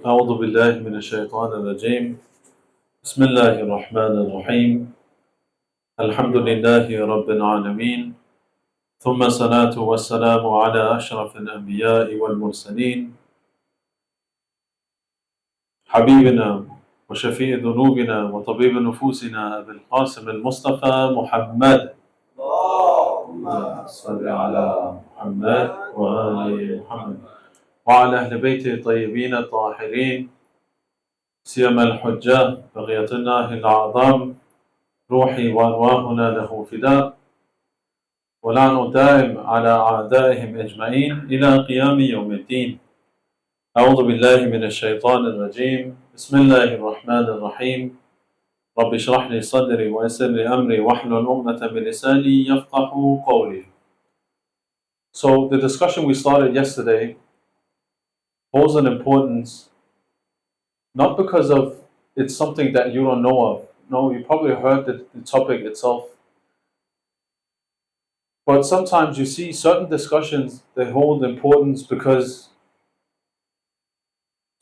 أعوذ بالله من الشيطان الرجيم. بسم الله الرحمن الرحيم. الحمد لله رب العالمين. ثم الصلاة والسلام على أشرف الأنبياء والمرسلين حبيبنا وشفيع ذنوبنا وطبيب نفوسنا أبي القاسم المصطفى محمد. اللهم صل على محمد وآل محمد وعلى أهل بيته الطيبين الطاهرين سيما الحجاج بقية الله الأعظم روحي وأرواحنا له فداء ولعن دائم على أعدائهم أجمعين إلى قيام يوم الدين. أعوذ بالله من الشيطان الرجيم. بسم الله الرحمن الرحيم. رب اشرح لي صدري ويسر لي أمري واحلل عقدة من لساني يفقهوا قولي. So the discussion we started yesterday holds an importance not because of it's something that you don't know of. No, you probably heard the topic itself. But sometimes you see certain discussions, they hold importance because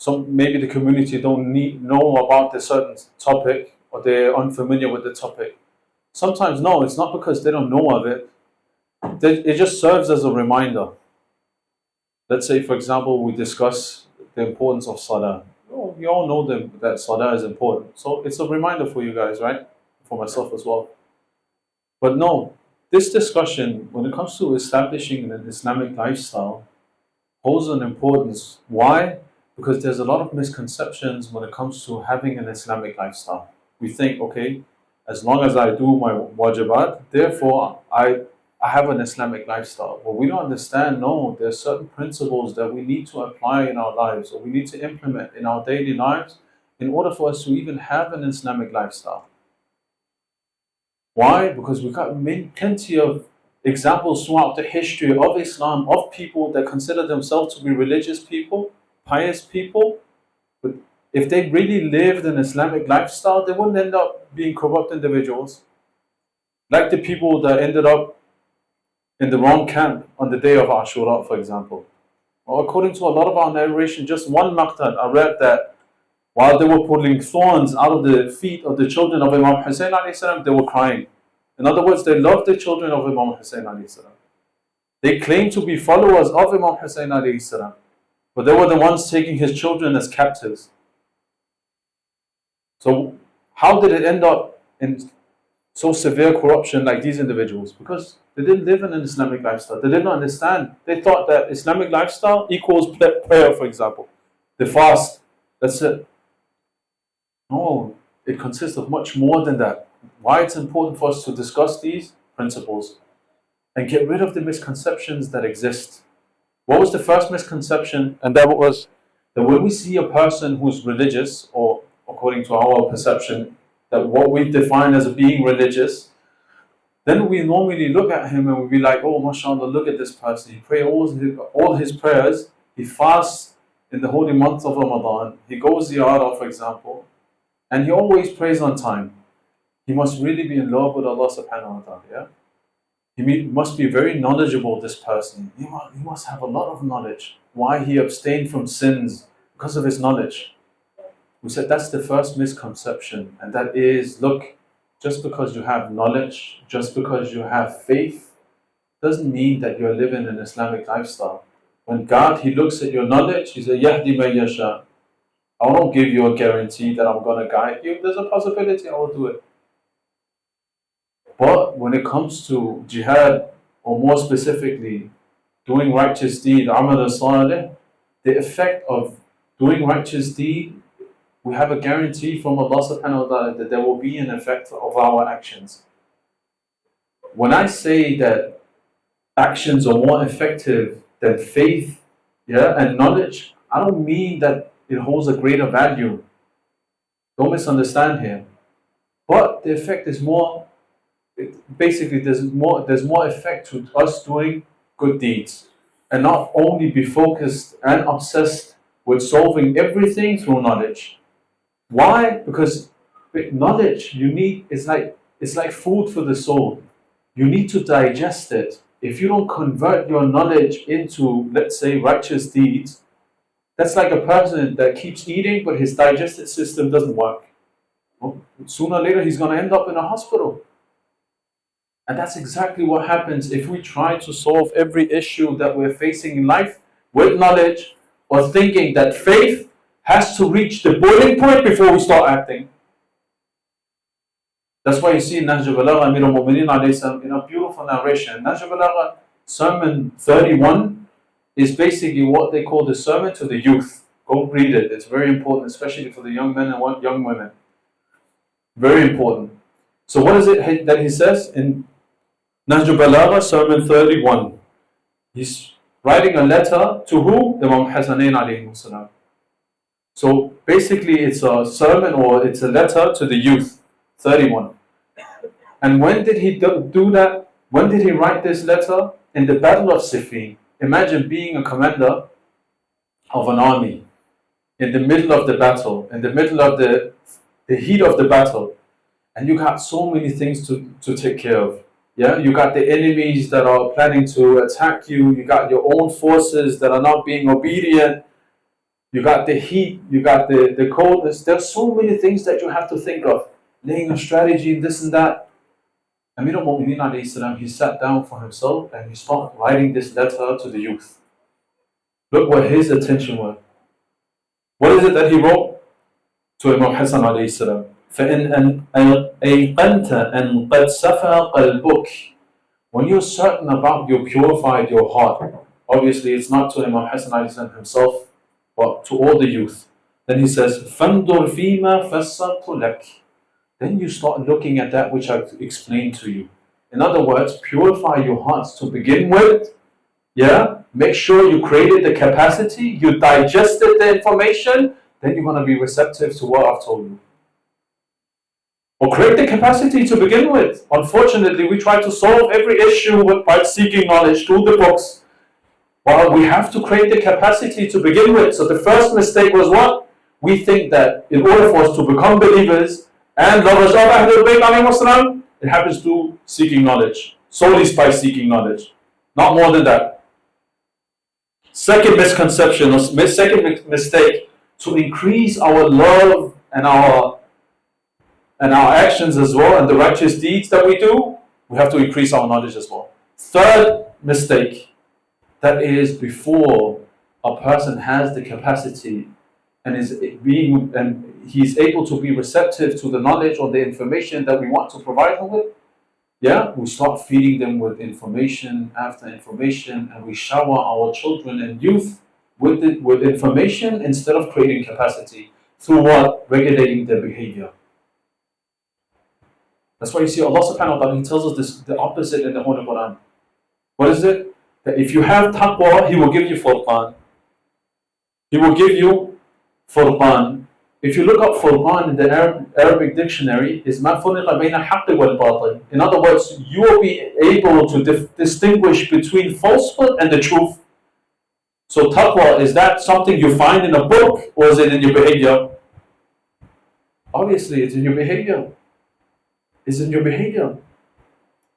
maybe the community don't know about this certain topic or they're unfamiliar with the topic. Sometimes no, it's not because they don't know of it. It just serves as a reminder. Let's say, for example, we discuss the importance of salah. Oh, we all know that salah is important. So it's a reminder for you guys, right? For myself as well. But no, this discussion, when it comes to establishing an Islamic lifestyle, holds an importance. Why? Because there's a lot of misconceptions when it comes to having an Islamic lifestyle. We think, okay, as long as I do my wajibat, therefore I have an Islamic lifestyle. But we don't understand, no, there's certain principles that we need to apply in our lives or we need to implement in our daily lives in order for us to even have an Islamic lifestyle. Why? Because we've got plenty of examples throughout the history of Islam of people that consider themselves to be religious people, pious people, but if they really lived an Islamic lifestyle, they wouldn't end up being corrupt individuals. Like the people that ended up in the wrong camp on the day of Ashura, for example. Well, according to a lot of our narration, just one maqtan, I read that while they were pulling thorns out of the feet of the children of Imam Hussein alayhi salam, they were crying. In other words, they loved the children of Imam Hussein alayhi salam. They claimed to be followers of Imam Hussein alayhi salam, but they were the ones taking his children as captives. So how did it end up in so severe corruption like these individuals? Because they didn't live in an Islamic lifestyle. They didn't understand. They thought that Islamic lifestyle equals prayer, for example. The fast, that's it. No, it consists of much more than that. Why it's important for us to discuss these principles and get rid of the misconceptions that exist. What was the first misconception? And that was that when we see a person who's religious, or according to our perception, that what we define as being religious, then we normally look at him and we be like, oh, mashallah, look at this person. He prays all his prayers. He fasts in the holy month of Ramadan. He goes ziyarah, for example, and he always prays on time. He must really be in love with Allah subhanahu wa ta'ala, yeah? He must be very knowledgeable, this person. He must have a lot of knowledge. Why he abstained from sins? Because of his knowledge. We said that's the first misconception, and that is, look, just because you have knowledge, just because you have faith, doesn't mean that you're living an Islamic lifestyle. When God, He looks at your knowledge, He says, Yahdi man yasha. I won't give you a guarantee that I'm going to guide you. There's a possibility I will do it. But when it comes to jihad, or more specifically, doing righteous deed, amal salih, the effect of doing righteous deed, we have a guarantee from Allah subhanahu wa ta'ala that there will be an effect of our actions. When I say that actions are more effective than faith, yeah, and knowledge, I don't mean that it holds a greater value. Don't misunderstand here. But the effect is more, basically there's more effect to us doing good deeds and not only be focused and obsessed with solving everything through knowledge. Why? Because knowledge it's like food for the soul. You need to digest it. If you don't convert your knowledge into, let's say, righteous deeds, That's like a person that keeps eating, but his digestive system doesn't work. Well, sooner or later, he's going to end up in a hospital. And that's exactly what happens if we try to solve every issue that we're facing in life with knowledge, or thinking that faith has to reach the boiling point before we start acting. That's why you see in Nahj al-Balagha, Amir al-Mu'mineen alayhi salam, in a beautiful narration, Nahj al-Balagha, Sermon 31 is basically what they call the sermon to the youth. Go read it. It's very important, especially for the young men and young women. Very important. So what is it that he says in Nahj al-Balagha, Sermon 31? He's writing a letter to who? Imam Hasanain alayhi salam. So basically it's a sermon, or it's a letter to the youth. 31. And when did he do that? When did he write this letter? In the Battle of Siffin. Imagine being a commander of an army in the middle of the battle, in the middle of the heat of the battle, and you got so many things to take care of. Yeah, you got the enemies that are planning to attack you, you got your own forces that are not being obedient, you got the heat, you got the coldness. There's so many things that you have to think of. Laying a strategy, this and that. Amir al-Mu'mineen alayhi salam, he sat down for himself and he started writing this letter to the youth. Look what his attention was. What is it that he wrote to Imam Hassan alayhi salam? فَإِنْ أَيْقَنْتَ أَنْ قَدْ سَفَى قَلْبُكَ. When you're certain about you purified your heart, obviously it's not to Imam Hassan alayhi salam himself, but to all the youth. Then he says, فَانْظُرْ فِي مَا فَسَّرْتُ لَكَ. Then you start looking at that which I've explained to you. In other words, purify your hearts to begin with. Yeah? Make sure you created the capacity, you digested the information, then you're going to be receptive to what I've told you. Or create the capacity to begin with. Unfortunately, we try to solve every issue by seeking knowledge through the books. Well, we have to create the capacity to begin with. So the first mistake was what? We think that in order for us to become believers and lovers of Ahlul Bayt alayhi salam, it happens through seeking knowledge. Solely by seeking knowledge. Not more than that. Second misconception, or second mistake, to increase our love and our actions as well, and the righteous deeds that we do, we have to increase our knowledge as well. Third mistake, that is before a person has the capacity and he's able to be receptive to the knowledge or the information that we want to provide him with. Yeah, we start feeding them with information after information, and we shower our children and youth with information instead of creating capacity. Through what? Regulating their behavior. That's why you see Allah subhanahu wa ta'ala, He tells us the opposite in the Holy Quran. What is it? That if you have taqwa, He will give you furqan. He will give you furqan. If you look up furqan in the Arabic dictionary, is ma funiqa bayna haqqi wal batil. In other words, you will be able to distinguish between falsehood and the truth. So taqwa, is that something you find in a book, or is it in your behavior? Obviously, it's in your behavior. It's in your behavior.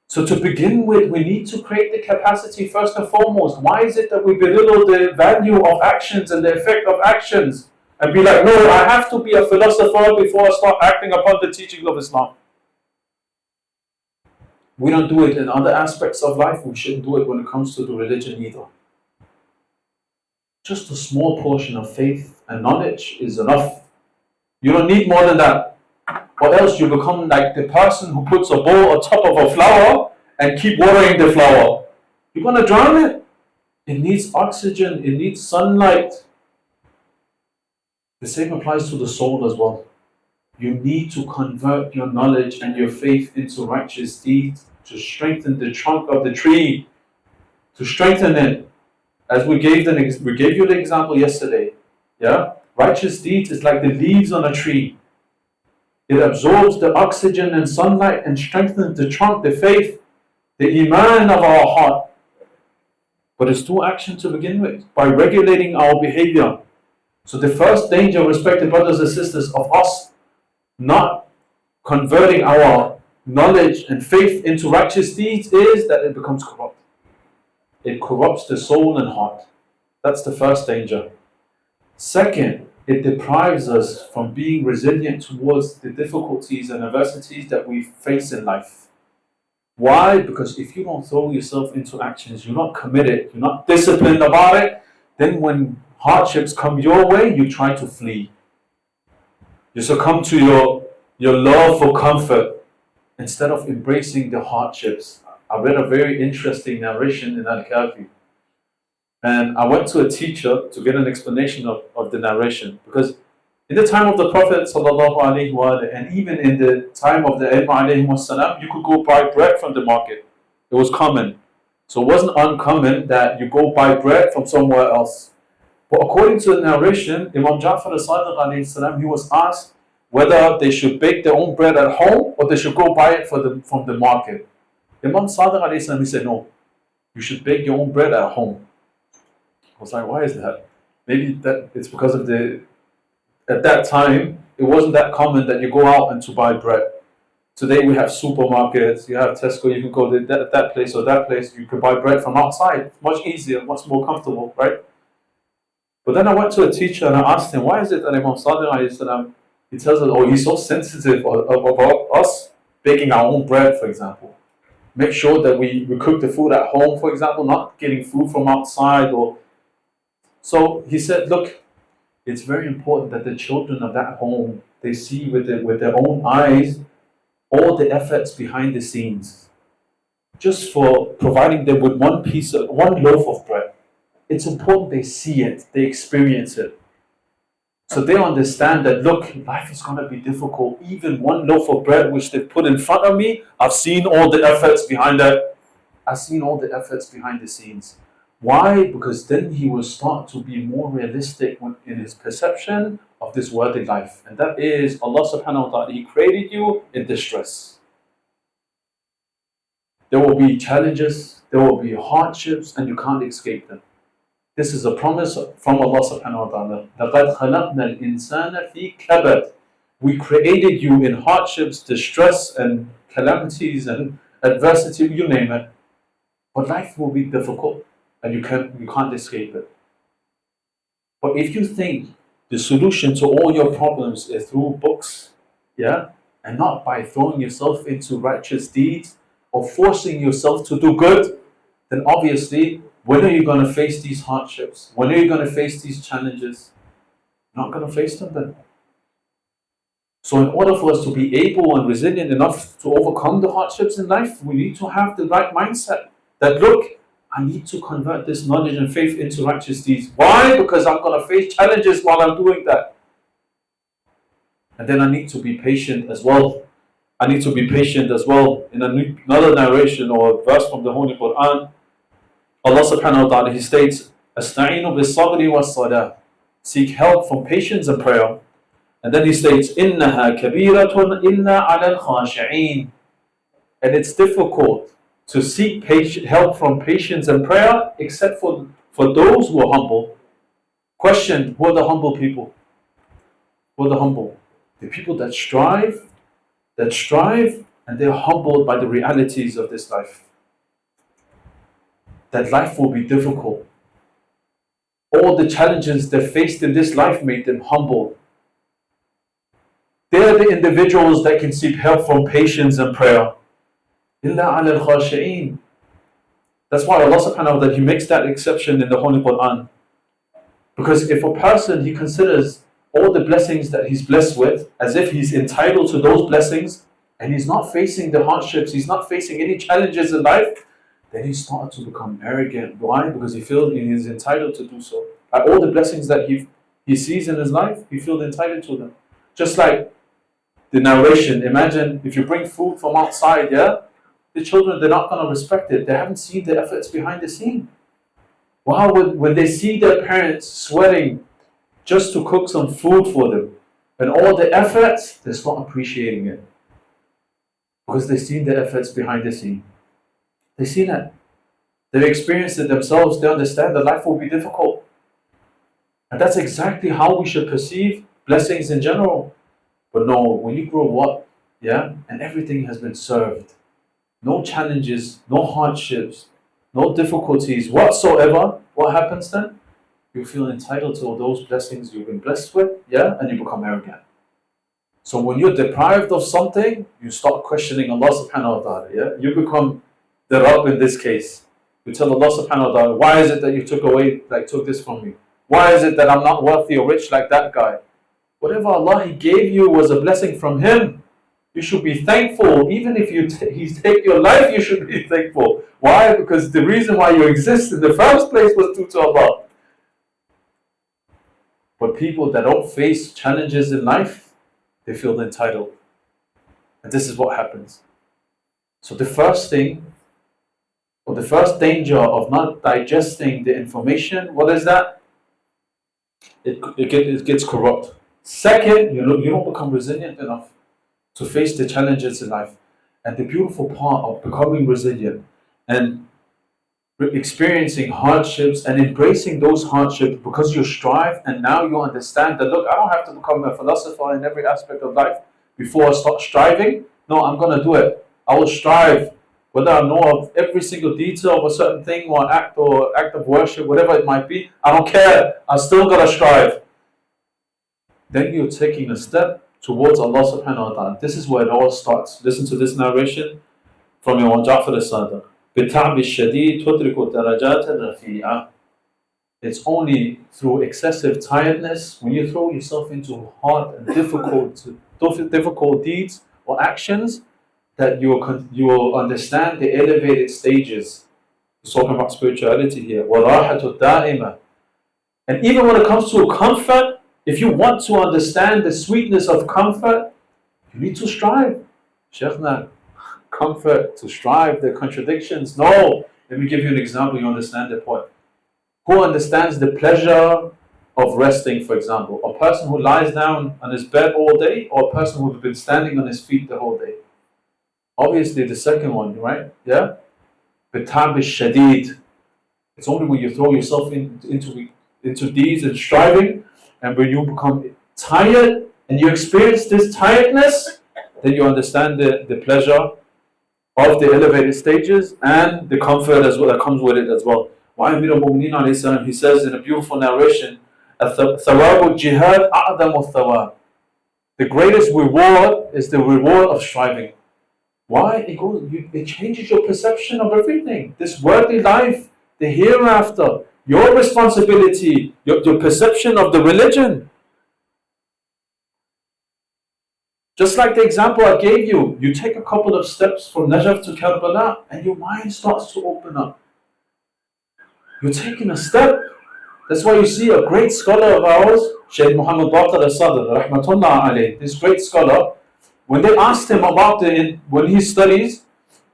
So to begin with, we need to create the capacity first and foremost. Why is it that we belittle the value of actions and the effect of actions? And be like, no, I have to be a philosopher before I start acting upon the teachings of Islam. We don't do it in other aspects of life. We shouldn't do it when it comes to the religion either. Just a small portion of faith and knowledge is enough. You don't need more than that. Or else you become like the person who puts a bowl on top of a flower and keep watering the flower. You're going to drown it. It needs oxygen. It needs sunlight. The same applies to the soul as well. You need to convert your knowledge and your faith into righteous deeds to strengthen the trunk of the tree, to strengthen it. As we gave you the example yesterday. Yeah, righteous deeds is like the leaves on a tree. It absorbs the oxygen and sunlight and strengthens the trunk, the faith, the iman of our heart. But it's through action to begin with, by regulating our behavior. So the first danger, respected brothers and sisters, of us not converting our knowledge and faith into righteous deeds is that it becomes corrupt. It corrupts the soul and heart. That's the first danger. Second, it deprives us from being resilient towards the difficulties and adversities that we face in life. Why? Because if you don't throw yourself into actions, you're not committed, you're not disciplined about it, then when hardships come your way, you try to flee. You succumb to your love for comfort instead of embracing the hardships. I read a very interesting narration in Al-Kafi. And I went to a teacher to get an explanation of the narration. Because in the time of the Prophet ﷺ, and even in the time of the Imam, you could go buy bread from the market. It was common. So it wasn't uncommon that you go buy bread from somewhere else. But according to the narration, Imam Ja'far as-Sadiq, he was asked whether they should bake their own bread at home or they should go buy it from the market. Imam Sadiq, he said, no, you should bake your own bread at home. I was like, why is that? Maybe that it's because of at that time, it wasn't that common that you go out and to buy bread. Today we have supermarkets, you have Tesco, you can go to that place or that place, you can buy bread from outside. It's much easier, much more comfortable, right? But then I went to a teacher and I asked him, why is it that Imam Sadiq, he tells us, oh, he's so sensitive about us baking our own bread, for example. Make sure that we cook the food at home, for example, not getting food from outside. So he said, look, it's very important that the children of that home, they see with their own eyes all the efforts behind the scenes, just for providing them with one loaf of bread. It's important they see it, they experience it. So they understand that, look, life is going to be difficult. Even one loaf of bread which they put in front of me, I've seen all the efforts behind that. I've seen all the efforts behind the scenes. Why? Because then he will start to be more realistic in his perception of this worldly life. And that is, Allah subhanahu wa ta'ala, He created you in distress. There will be challenges, there will be hardships, and you can't escape them. This is a promise from Allah subhanahu wa ta'ala. لَقَدْ خَلَقْنَا الْإِنسَانَ فِي كَبَدٍ. We created you in hardships, distress, and calamities, and adversity, you name it. But life will be difficult, and you can't escape it. But if you think the solution to all your problems is through books, yeah, and not by throwing yourself into righteous deeds or forcing yourself to do good, then obviously, when are you going to face these hardships? When are you going to face these challenges? Not going to face them then. So in order for us to be able and resilient enough to overcome the hardships in life, we need to have the right mindset that, look, I need to convert this knowledge and faith into righteous deeds. Why? Because I'm going to face challenges while I'm doing that. And then I need to be patient as well. I need to be patient as well. In another narration or verse from the Holy Quran, Allah subhanahu wa ta'ala, He states, Asta'inu bis-sabri was-salah. Seek help from patience and prayer. And then He states, Innaha kabiratun illa ala al-khashi'een. And it's difficult to seek help from patience and prayer except for those who are humble. Question, who are the humble people? Who are the humble? The people that strive, and they're humbled by the realities of this life. That life will be difficult. All the challenges they faced in this life made them humble. They're the individuals that can seek help from patience and prayer. Illa ala al-khashi'een. That's why Allah subhanahu wa ta'ala, He makes that exception in the Holy Quran. Because if a person, he considers all the blessings that he's blessed with as if he's entitled to those blessings, and he's not facing the hardships, he's not facing any challenges in life, then he starts to become arrogant. Why? Because he feels he is entitled to do so. Like all the blessings that he sees in his life, he feels entitled to them. Just like the narration, imagine if you bring food from outside, yeah? The children, they're not going to respect it. They haven't seen the efforts behind the scene. Wow, when they see their parents sweating just to cook some food for them, and all the efforts, they start appreciating it. Because they've seen the efforts behind the scene. They've seen it. They've experienced it themselves. They understand that life will be difficult. And that's exactly how we should perceive blessings in general. But no, when you grow up, yeah, and everything has been served, no challenges, no hardships, no difficulties whatsoever, what happens then? you feel entitled to all those blessings you've been blessed with, yeah, and you become arrogant. So when you're deprived of something, you start questioning Allah subhanahu wa ta'ala, yeah? You become the Rabb in this case. You tell Allah subhanahu wa ta'ala, why is it that you took this from me? Why is it that I'm not wealthy or rich like that guy? Whatever Allah He gave you was a blessing from Him. You should be thankful. Even if He take your life, you should be thankful. Why? Because the reason why you exist in the first place was due to Allah. But people that don't face challenges in life, they feel entitled. And this is what happens. So the first thing, or the first danger of not digesting the information, what is that? It gets corrupt. Second, you don't become resilient enough to face the challenges in life. And the beautiful part of becoming resilient and experiencing hardships and embracing those hardships because you strive, and now you understand that, look, I don't have to become a philosopher in every aspect of life before I start striving. No, I'm going to do it. I will strive, whether I know of every single detail of a certain thing or act of worship, whatever it might be. I don't care. I still got to strive. Then you're taking a step towards Allah subhanahu wa ta'ala. This is where it all starts. Listen to this narration from Imam Ja'far al-Sadiq. بِالتَّعْبِ الشَّدِيدِ تُدْرِكُ الدَّرَجَاتَ الرَّفِيعَةِ. It's only through excessive tiredness, when you throw yourself into hard and difficult deeds or actions, that you will understand the elevated stages. We're talking about spirituality here. وَرَاحَةُ الدَّائِمَةِ. And even when it comes to comfort, if you want to understand the sweetness of comfort, you need to strive. Sheikhna, comfort, to strive, the contradictions. No. Let me give you an example, you understand the point. Who understands the pleasure of resting, for example? A person who lies down on his bed all day, or a person who's been standing on his feet the whole day? Obviously the second one, right? Yeah? Bitab shadid. It's only when you throw yourself into deeds and striving, and when you become tired and you experience this tiredness, then you understand the pleasure of the elevated stages and the comfort as well that comes with it as well. Amir al-Mu'mineen alayhi salam, he says in a beautiful narration, "Thawabu jihad a'damu thawab." The greatest reward is the reward of striving. Why? It changes your perception of everything. This worldly life, the hereafter, your responsibility, your perception of the religion. Just like the example I gave you, you take a couple of steps from Najaf to Karbala and your mind starts to open up. You're taking a step. That's why you see a great scholar of ours, Sheikh Muhammad Baqir al-Sadr, rahmatullah alayh, this great scholar, when they asked him about when he studies,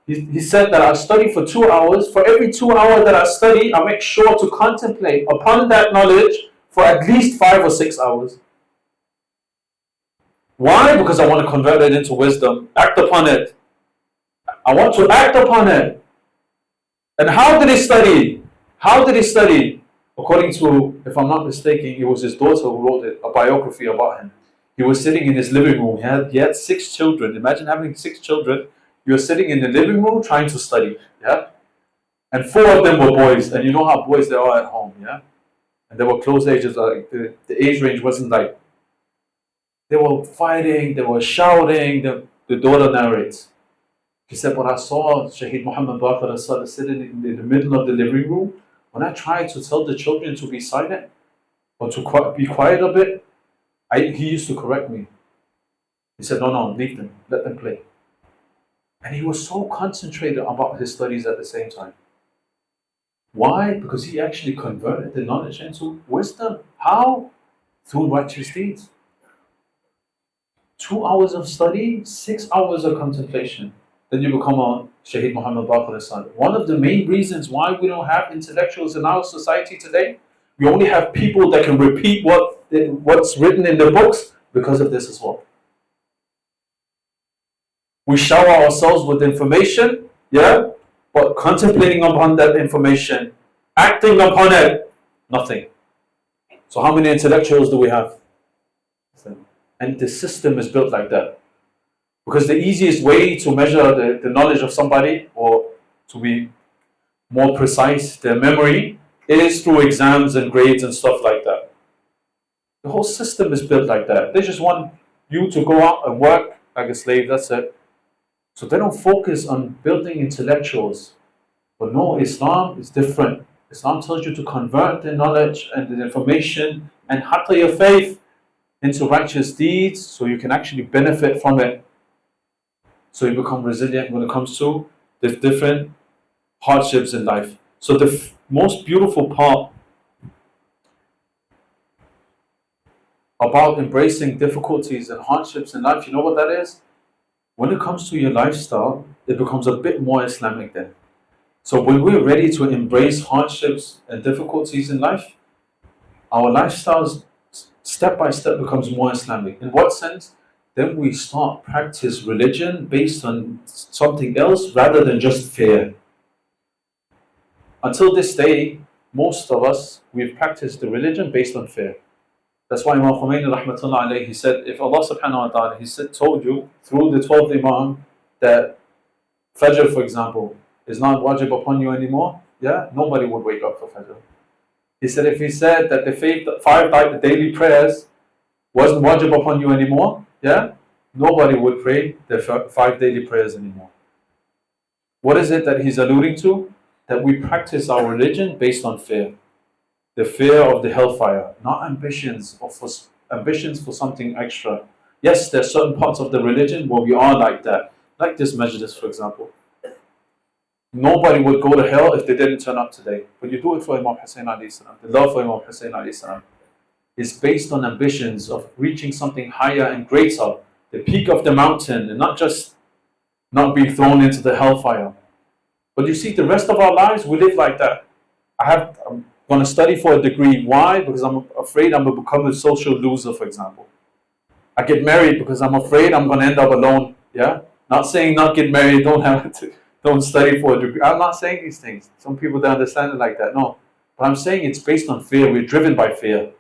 he said that I study for 2 hours. For every 2 hours that I study, I make sure to contemplate upon that knowledge for at least 5 or 6 hours. Why? Because I want to convert it into wisdom, act upon it. I want to act upon it. And how did he study? How did he study? According to, if I'm not mistaken, it was his daughter who wrote a biography about him. He was sitting in his living room. He had 6 children. Imagine having 6 children. You're sitting in the living room trying to study. Yeah? And 4 of them were boys. And you know how boys they are at home. Yeah? And they were close ages. Like the age range wasn't like, they were fighting, they were shouting. The daughter narrates. She said, but I saw Shaheed Muhammad Baqir al-Sadr sitting in the middle of the living room. When I tried to tell the children to be silent or to be quiet a bit, he used to correct me. He said, no, leave them, let them play. And he was so concentrated about his studies at the same time. Why? Because he actually converted the knowledge into wisdom. How? Through righteous deeds. 2 hours of study, 6 hours of contemplation. Then you become a Shaheed Muhammad Baqir al-Sadr. One of the main reasons why we don't have intellectuals in our society today, we only have people that can repeat what's written in the books because of this as well. We shower ourselves with information, yeah, but contemplating upon that information, acting upon it, nothing. So how many intellectuals do we have? And the system is built like that. Because the easiest way to measure the knowledge of somebody, or to be more precise, their memory, is through exams and grades and stuff like that. The whole system is built like that. They just want you to go out and work like a slave, that's it. So they don't focus on building intellectuals. But no, Islam is different. Islam tells you to convert the knowledge and the information and hatta your faith into righteous deeds so you can actually benefit from it. So you become resilient when it comes to the different hardships in life. So the most beautiful part about embracing difficulties and hardships in life, you know what that is? When it comes to your lifestyle, it becomes a bit more Islamic then. So when we're ready to embrace hardships and difficulties in life, our lifestyles step by step becomes more Islamic. In what sense? Then we start practice religion based on something else rather than just fear. Until this day, most of us, we've practiced the religion based on fear. That's why Imam Khomeini rahmatullah alayhi, he said, if Allah subhanahu wa ta'ala, he said, told you through the 12th Imam that Fajr, for example, is not wajib upon you anymore, yeah, nobody would wake up for Fajr. He said, if he said that the 5 daily prayers wasn't wajib upon you anymore, yeah, nobody would pray the 5 daily prayers anymore. What is it that he's alluding to? That we practice our religion based on fear. The fear of the hellfire, not ambitions for something extra. Yes, there are certain parts of the religion where we are like that. Like this majlis, for example. Nobody would go to hell if they didn't turn up today. But you do it for Imam Hussein alayhi salam. The love for Imam Hussein alayhi salam is based on ambitions of reaching something higher and greater, the peak of the mountain, and not just not being thrown into the hellfire. But you see, the rest of our lives, we live like that. I'm going to study for a degree. Why? Because I'm afraid I'm going to become a social loser, for example. I get married because I'm afraid I'm going to end up alone. Yeah? Not saying not get married, don't study for a degree. I'm not saying these things. Some people don't understand it like that. No. But I'm saying it's based on fear. We're driven by fear.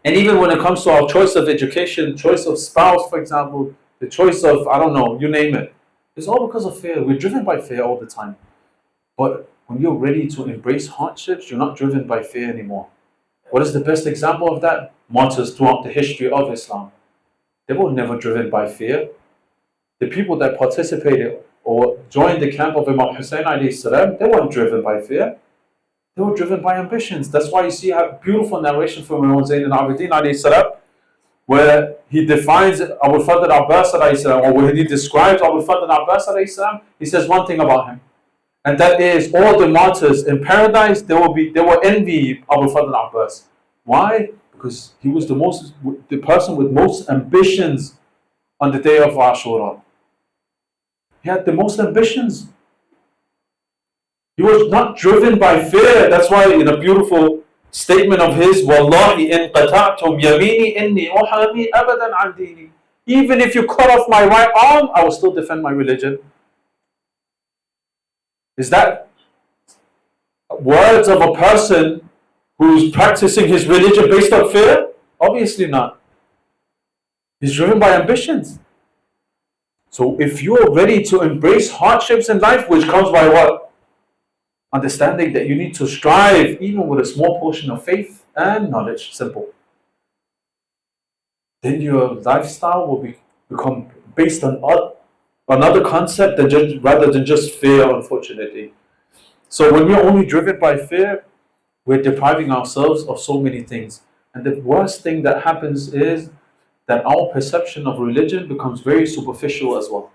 And even when it comes to our choice of education, choice of spouse, for example, the choice of, I don't know, you name it. It's all because of fear. We're driven by fear all the time. But when you're ready to embrace hardships, you're not driven by fear anymore. What is the best example of that? Martyrs throughout the history of Islam. They were never driven by fear. The people that participated or joined the camp of Imam Hussein alayhi salam, they weren't driven by fear. They were driven by ambitions. That's why you see a beautiful narration from Imam Zayn al-Abidin alayhi salam, where he defines Abu Fadl Abbas alayhi salam, or when he describes Abu Fadl Abbas alayhi salam, he says one thing about him. And that is, all the martyrs in paradise, they will envy Abu Fadl Abbas. Why? Because he was the person with most ambitions on the day of Ashura. He had the most ambitions. He was not driven by fear. That's why in a beautiful statement of his, Wallahi in qata'tum yamini inni uhami abadan an dini. Even if you cut off my right arm, I will still defend my religion. Is that words of a person who's practicing his religion based on fear? Obviously not. He's driven by ambitions. So if you're ready to embrace hardships in life, which comes by what? Understanding that you need to strive even with a small portion of faith and knowledge, simple. Then your lifestyle will become based on another concept rather than just fear, unfortunately. So when we're only driven by fear, we're depriving ourselves of so many things. And the worst thing that happens is that our perception of religion becomes very superficial as well.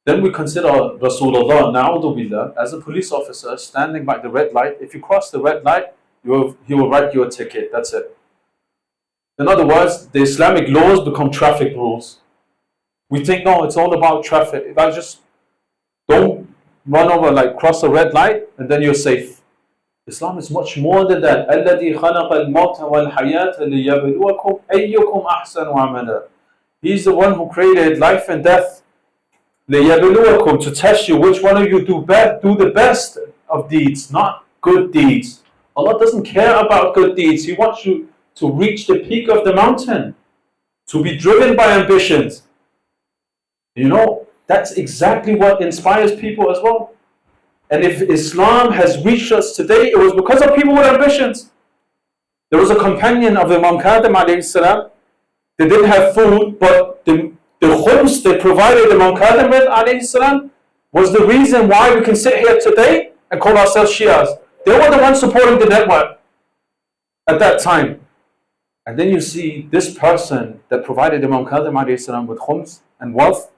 Then we consider Rasulullah, na'udhu billah, as a police officer standing by the red light. If you cross the red light, he will write you a ticket. That's it. In other words, the Islamic laws become traffic rules. We think, no, it's all about traffic. If I just don't run over, like cross a red light, and then you're safe. Islam is much more than that. الَّذِي خَلَقَ الْمَوْتَ وَالْحَيَاةَ لِيَبْلُوَكُمْ أَيُّكُمْ أَحْسَنُ عَمَلًا. He's the one who created life and death. لِيَبْلُوَكُمْ, to test you, which one of you do the best of deeds, not good deeds. Allah doesn't care about good deeds. He wants you to reach the peak of the mountain, to be driven by ambitions. You know, that's exactly what inspires people as well. And if Islam has reached us today, it was because of people with ambitions. There was a companion of Imam Kadhim alayhi salam. They didn't have food, but the khums they provided Imam Kadhim with alayhi salam was the reason why we can sit here today and call ourselves Shias. They were the ones supporting the network at that time. And then you see this person that provided Imam Kadhim alayhi salam with khums and wealth,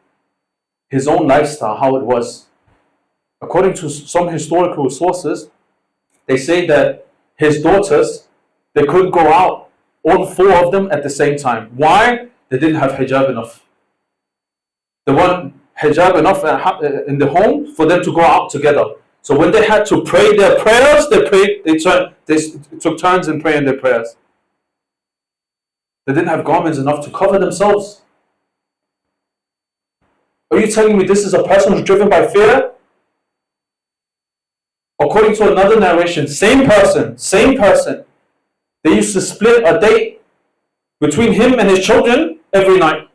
his own lifestyle, how it was. According to some historical sources, they say that his daughters, they couldn't go out, all 4 of them at the same time. Why? They didn't have hijab enough. They weren't hijab enough in the home for them to go out together. So when they had to pray their prayers, they took turns in praying their prayers. They didn't have garments enough to cover themselves. Are you telling me this is a person who's driven by fear? According to another narration, same person, they used to split a date between him and his children every night.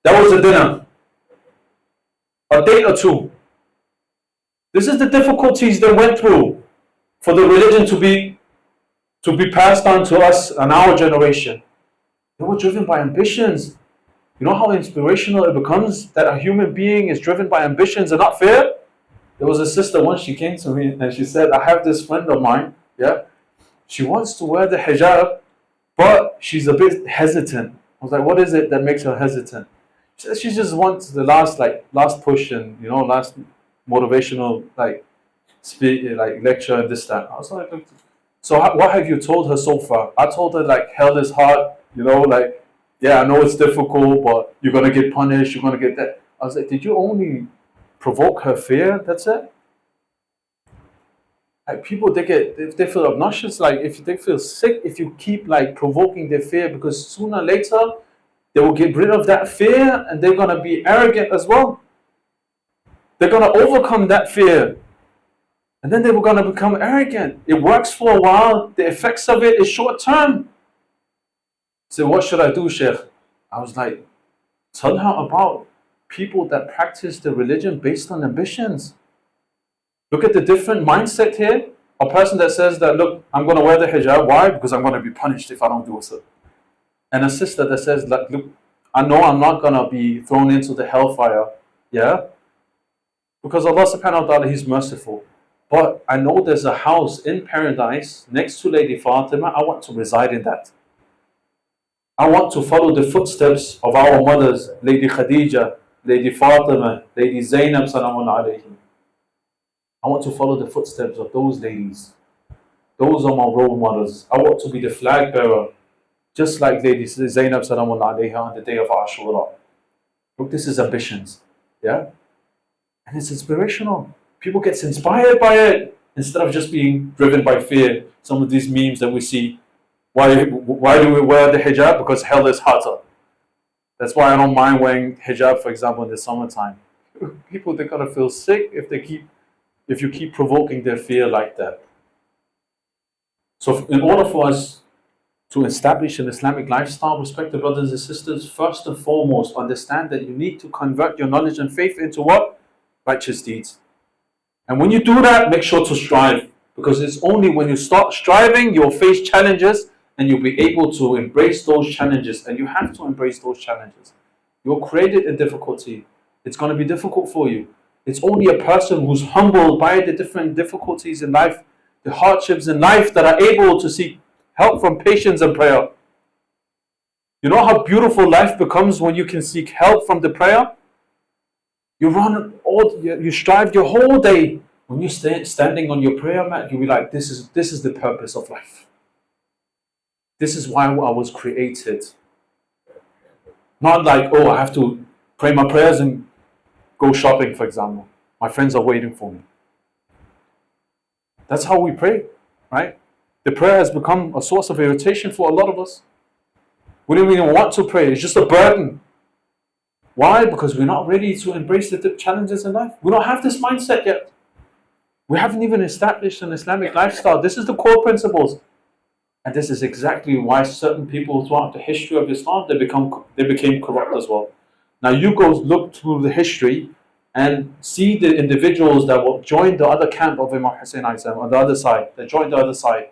That was a dinner. A date or 2. This is the difficulties they went through for the religion to be passed on to us and our generation. They were driven by ambitions. You know how inspirational it becomes that a human being is driven by ambitions and not fear? There was a sister once, she came to me and she said, I have this friend of mine, she wants to wear the hijab, but she's a bit hesitant. I was like, what is it that makes her hesitant? She said she just wants the last push and last motivational lecture and this, that. I was like, so what have you told her so far? I told her hell is hard, I know it's difficult, but you're gonna get punished, you're gonna get that. I was like, did you only provoke her fear? That's it. People, if they feel obnoxious, if they feel sick, if you keep provoking their fear, because sooner or later they will get rid of that fear and they're gonna be arrogant as well. They're gonna overcome that fear, and then they were gonna become arrogant. It works for a while. The effects of it is short term. So what should I do, Sheikh? I was like, tell her about people that practice the religion based on ambitions. Look at the different mindset here. A person that says that, look, I'm going to wear the hijab. Why? Because I'm going to be punished if I don't do so. And a sister that says, look, I know I'm not going to be thrown into the hellfire. Yeah? Because Allah subhanahu wa ta'ala, He's merciful. But I know there's a house in paradise next to Lady Fatima. I want to reside in that. I want to follow the footsteps of our mothers, Lady Khadija, Lady Fatima, Lady Zainab, salamun alayhim. I want to follow the footsteps of those ladies. Those are my role models. I want to be the flag bearer, just like Lady Zainab, salamun alayha, on the day of Ashura. Look, this is ambitions. Yeah? And it's inspirational. People get inspired by it instead of just being driven by fear. Some of these memes that we see. Why do we wear the hijab? Because hell is hotter. That's why I don't mind wearing hijab, for example, in the summertime. People, they're gonna feel sick if you keep provoking their fear like that. So in order for us to establish an Islamic lifestyle, respected brothers and sisters, first and foremost, understand that you need to convert your knowledge and faith into what? Righteous deeds. And when you do that, make sure to strive. Because it's only when you start striving, you'll face challenges and you'll be able to embrace those challenges. And you have to embrace those challenges. You're created in difficulty. It's going to be difficult for you. It's only a person who's humbled by the different difficulties in life, the hardships in life, that are able to seek help from patience and prayer. You know how beautiful life becomes when you can seek help from the prayer? You strive your whole day. When you're standing on your prayer mat, you'll be like, this is the purpose of life. This is why I was created. Not like, oh, I have to pray my prayers and go shopping, for example. My friends are waiting for me. That's how we pray, right? The prayer has become a source of irritation for a lot of us. We don't even want to pray. It's just a burden. Why? Because we're not ready to embrace the challenges in life. We don't have this mindset yet. We haven't even established an Islamic lifestyle. This is the core principles. And this is exactly why certain people throughout the history of Islam, they became corrupt as well. Now you go look through the history and see the individuals that will join the other camp of Imam Hussein on the other side, that joined the other side.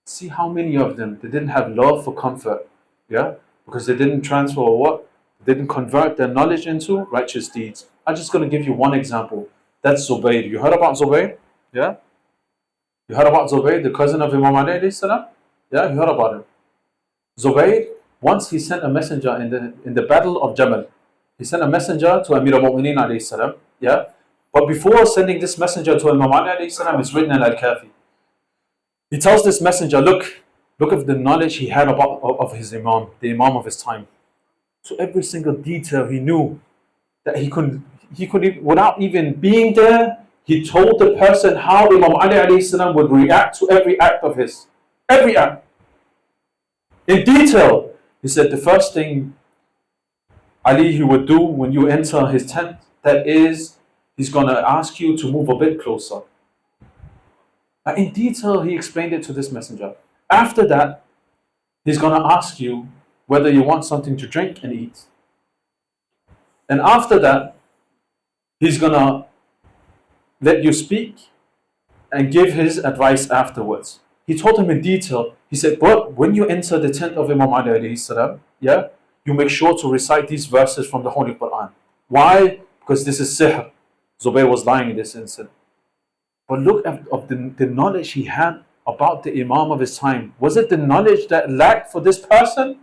See how many of them, they didn't have love for comfort, yeah? Because they didn't transfer what? They didn't convert their knowledge into righteous deeds. I'm just going to give you one example. That's Zubayr. You heard about Zubayr? Yeah? You heard about Zubayr, the cousin of Imam Ali alayhi salam? Yeah, you heard about him. Zubayr, once he sent a messenger in the battle of Jamal. He sent a messenger to Amir al-Mu'mineen alayhi salam. Yeah? But before sending this messenger to Imam Ali alayhi salam, it's written in Al-Kafi. He tells this messenger, look at the knowledge he had of his imam, the imam of his time. So every single detail he knew that he could without even being there, he told the person how Imam Ali alayhi salam would react to every act of his. Every act. In detail. He said the first thing Ali he would do when you enter his tent, that is, he's going to ask you to move a bit closer. In detail, he explained it to this messenger. After that, he's going to ask you whether you want something to drink and eat. And after that, he's going to let you speak and give his advice afterwards. He told him in detail. He said, but when you enter the tent of Imam Ali alayhi salam, yeah, you make sure to recite these verses from the Holy Quran. Why? Because this is sihr. Zubayr was lying in this incident. But look at the knowledge he had about the Imam of his time. Was it the knowledge that lacked for this person?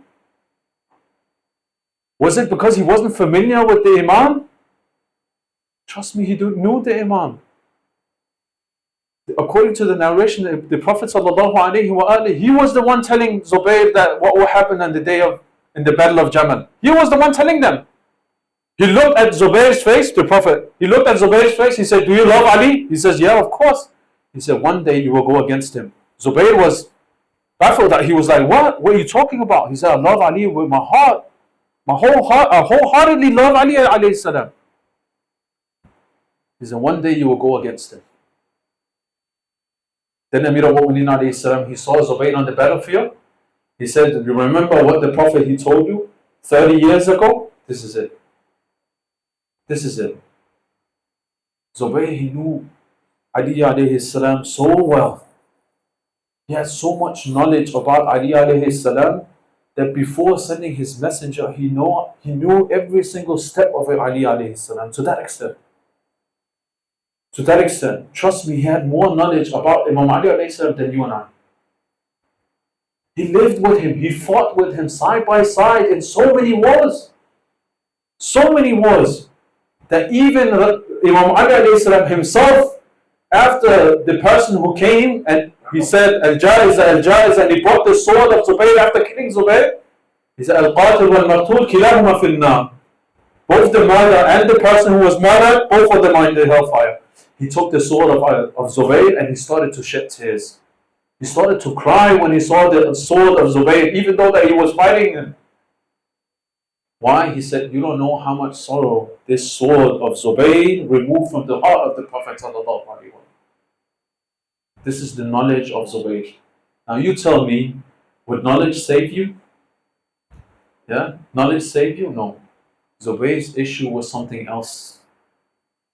Was it because he wasn't familiar with the Imam? Trust me, he knew the Imam. According to the narration, the Prophet ﷺ, he was the one telling Zubayr that what will happen on the day in the battle of Jamal. He was the one telling them. He looked at Zubayr's face, the Prophet. He looked at Zubayr's face. He said, do you love Ali? He says, yeah, of course. He said, one day you will go against him. Zubayr was baffled that he was like, what? What are you talking about? He said, I love Ali with my heart. My whole heart, I wholeheartedly love Ali alayhi salam. He said, one day you will go against him. Then Amir al-Mu'mineen alayhi salam, he saw Zubayr on the battlefield. He said, you remember what the Prophet he told you 30 years ago? This is it. This is it. Zubayr, he knew Ali alayhi salam so well. He had so much knowledge about Ali alayhi salam that before sending his messenger, he knew every single step of Ali alayhi salam to that extent. To that extent, trust me, he had more knowledge about Imam Ali alayhi salam than you and I. He lived with him, he fought with him side by side in so many wars. So many wars. That even Imam Ali alayhi salam himself, after the person who came and he said, Al-Jaiz, and he brought the sword of Zubayr after killing Zubayr, he said, Al-Qatil wal-Maqtul kilahuma fil-nar. Both the murderer and the person who was murdered, both of them are in the hellfire. He took the sword of Zubayr and he started to shed tears. He started to cry when he saw the sword of Zubayr, even though that he was fighting him. Why? He said, you don't know how much sorrow this sword of Zubayr removed from the heart of the Prophet ﷺ. This is the knowledge of Zubayr. Now you tell me, would knowledge save you? Yeah? Knowledge save you? No. Zubayr's issue was something else.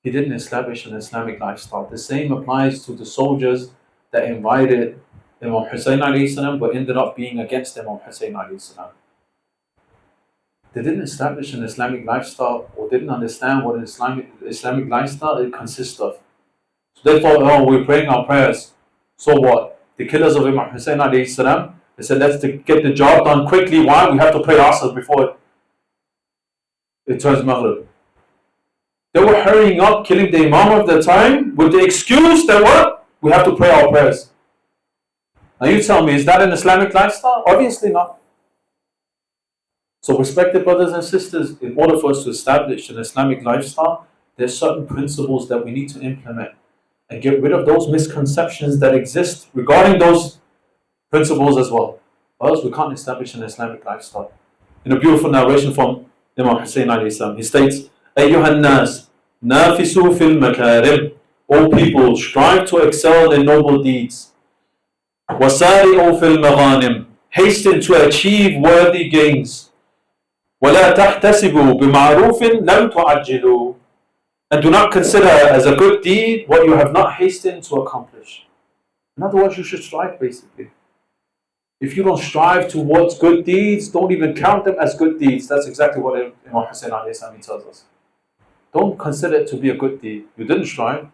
He didn't establish an Islamic lifestyle. The same applies to the soldiers that invited Imam Hussein alayhi salam but ended up being against Imam Hussein alayhi salam. They didn't establish an Islamic lifestyle or didn't understand what an Islamic lifestyle it consists of. So they thought, oh, we're praying our prayers. So what? The killers of Imam Hussein alayhi salam, they said, let's get the job done quickly. Why? We have to pray Asr before it turns Maghrib. They were hurrying up, killing the Imam of the time with the excuse that what? We have to pray our prayers. Now you tell me, is that an Islamic lifestyle? Obviously not. So respected brothers and sisters, in order for us to establish an Islamic lifestyle, there's certain principles that we need to implement and get rid of those misconceptions that exist regarding those principles as well. Or else we can't establish an Islamic lifestyle. In a beautiful narration from Imam Hussein alayhi salam, he states, Ayyuhan nas, nafisu fil makarim. O people, strive to excel in noble deeds. Wasari'u fil maghanim. Hasten to achieve worthy gains. وَلَا تَحْتَسِبُوا بِمَعْرُوفٍ لَمْ تُعَجِّلُوا. And do not consider as a good deed what you have not hastened to accomplish. In other words, you should strive basically. If you don't strive towards good deeds, don't even count them as good deeds. That's exactly what Imam Hussein tells us. Don't consider it to be a good deed. You didn't strive.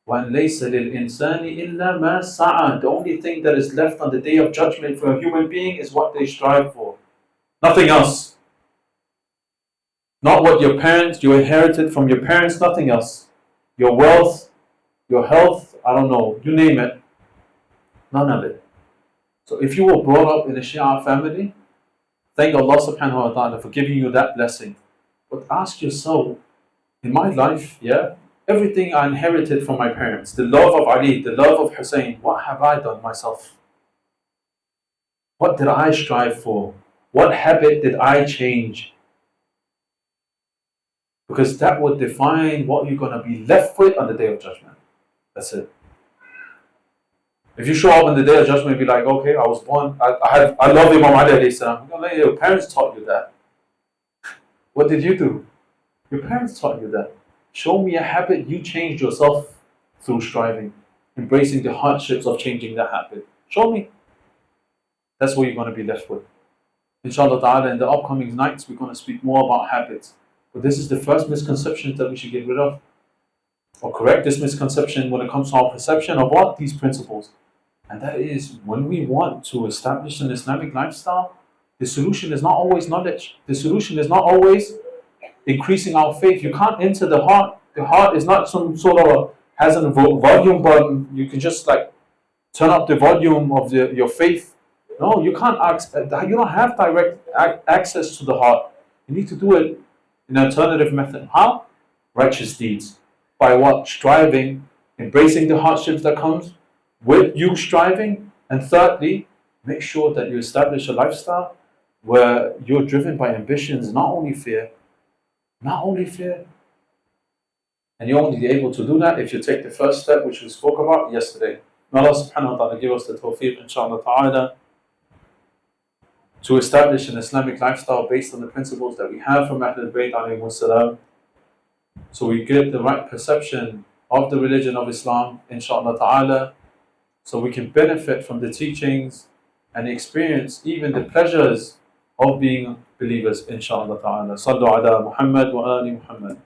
وَأَنْ لَيْسَ لِلْإِنسَانِ إِلَّا مَا سَعَى. The only thing that is left on the day of judgment for a human being is what they strive for. Nothing else. Not what you inherited from your parents, nothing else. Your wealth, your health, I don't know, you name it. None of it. So if you were brought up in a Shia family, thank Allah subhanahu wa ta'ala for giving you that blessing. But ask yourself, in my life, everything I inherited from my parents, the love of Ali, the love of Hussein, what have I done myself? What did I strive for? What habit did I change? Because that would define what you're going to be left with on the Day of Judgment. That's it. If you show up on the Day of Judgment and be like, okay, I was born, I love Imam Ali alayhi salam. Your parents taught you that. What did you do? Your parents taught you that. Show me a habit you changed yourself through striving, embracing the hardships of changing that habit. Show me. That's what you're going to be left with. Inshallah ta'ala, in the upcoming nights, we're going to speak more about habits. But this is the first misconception that we should get rid of, or correct this misconception when it comes to our perception of what? These principles. And that is, when we want to establish an Islamic lifestyle, the solution is not always knowledge. The solution is not always increasing our faith. You can't enter the heart. The heart is not some sort of has a volume button. You can just like turn up the volume of your faith. No, you can't. You don't have direct access to the heart. You need to do it in an alternative method. How? Righteous deeds. By what? Striving, embracing the hardships that comes with you striving. And thirdly, make sure that you establish a lifestyle where you're driven by ambitions, not only fear. Not only fear. And you're only able to do that if you take the first step, which we spoke about yesterday. May Allah subhanahu wa ta'ala give us the tawfiq, inshallah ta'ala, to establish an Islamic lifestyle based on the principles that we have from Ahlul Bayt alayhi salam, so we get the right perception of the religion of Islam, inshallah ta'ala, so we can benefit from the teachings and experience even the pleasures of being believers, inshallah ta'ala. Sallu ala Muhammad wa ali Muhammad.